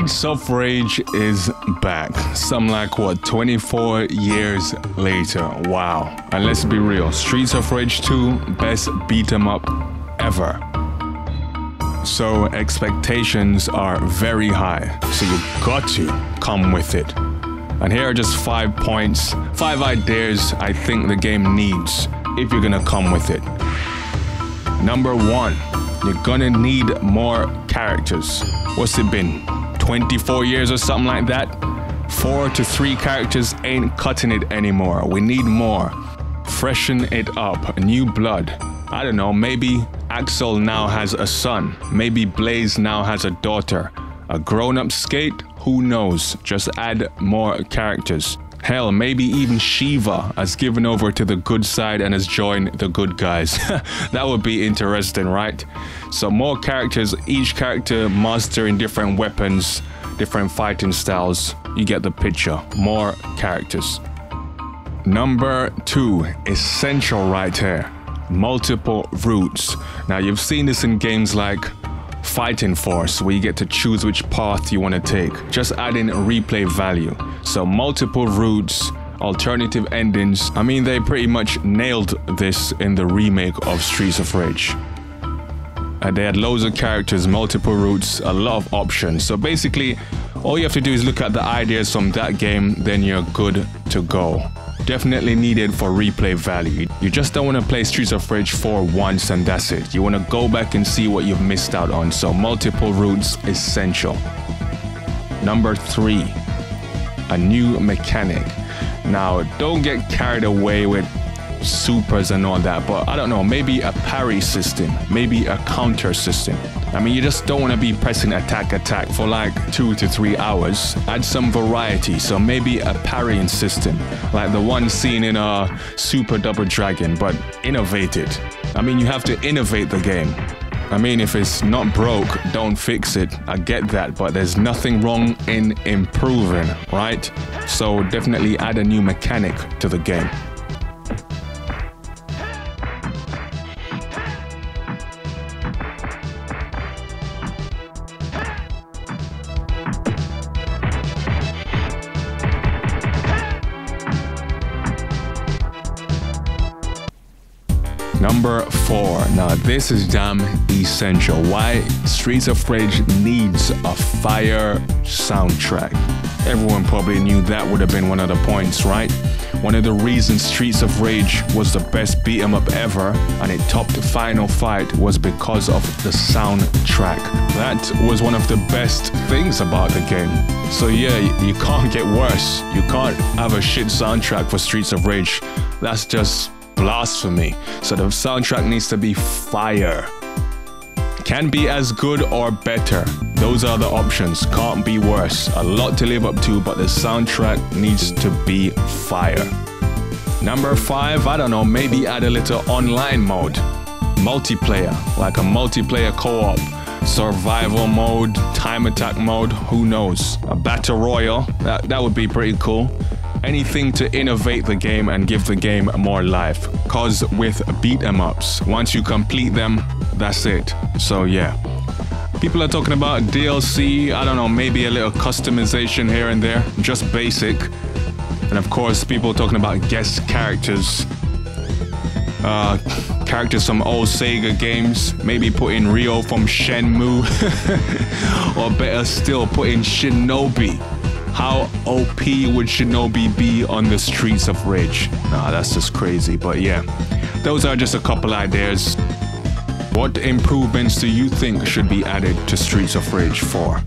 Streets of Rage is back. Some like what, 24 years later. Wow. And let's be real, Streets of Rage 2, best beat 'em up ever. So expectations are very high. So you got to come with it. And here are just 5 points, 5 ideas I think the game needs if you're gonna come with it. Number 1, you're gonna need more characters. What's it been? 24 years or something like that? 4 to 3 characters ain't cutting it anymore. We need more. Freshen it up. New blood. I don't know, maybe Axel now has a son. Maybe Blaze now has a daughter. A grown-up Skate? Who knows? Just add more characters. Hell, maybe even Shiva has given over to the good side and has joined the good guys. That would be interesting, right? So more characters, each character mastering different weapons, different fighting styles. You get the picture. More characters. Number 2, essential right here. Multiple routes. Now you've seen this in games like Fighting Force, where you get to choose which path you want to take. Just add in replay value. So multiple routes, alternative endings. I mean, they pretty much nailed this in the remake of Streets of Rage. They had loads of characters, multiple routes, a lot of options. So basically, all you have to do is look at the ideas from that game, then you're good to go. Definitely needed for replay value. You just don't want to play Streets of Rage 4 once and that's it. You want to go back and see what you've missed out on. So multiple routes, essential. Number 3, a new mechanic. Now, don't get carried away with supers and all that, but I don't know, maybe a parry system, maybe a counter system. I mean, you just don't want to be pressing attack for like 2 to 3 hours. Add some variety, so maybe a parrying system, like the one seen in a Super Double Dragon, but innovate it. I mean, you have to innovate the game. I mean, if it's not broke, don't fix it. I get that, but there's nothing wrong in improving, right? So definitely add a new mechanic to the game. Number 4. Now this is damn essential. Why Streets of Rage needs a fire soundtrack. Everyone probably knew that would have been one of the points, right? One of the reasons Streets of Rage was the best beat 'em up ever and it topped the final fight was because of the soundtrack. That was one of the best things about the game. So yeah, you can't get worse. You can't have a shit soundtrack for Streets of Rage. That's just blasphemy. So the soundtrack needs to be fire. Can be as good or better. Those are the options. Can't be worse. A lot to live up to, but the soundtrack needs to be fire. Number 5, I don't know, maybe add a little online mode. Multiplayer, like a multiplayer co-op. Survival mode, time attack mode, who knows? A battle royale, that would be pretty cool. Anything to innovate the game and give the game more life. Cause with beat 'em ups, once you complete them, that's it. So yeah. People are talking about DLC, I don't know, maybe a little customization here and there, just basic. And of course, people talking about guest characters. Characters from old Sega games, maybe put in Ryo from Shenmue, or better still, put in Shinobi. How OP would Shinobi be on the Streets of Rage? Nah, that's just crazy, but yeah. Those are just a couple ideas. What improvements do you think should be added to Streets of Rage 4?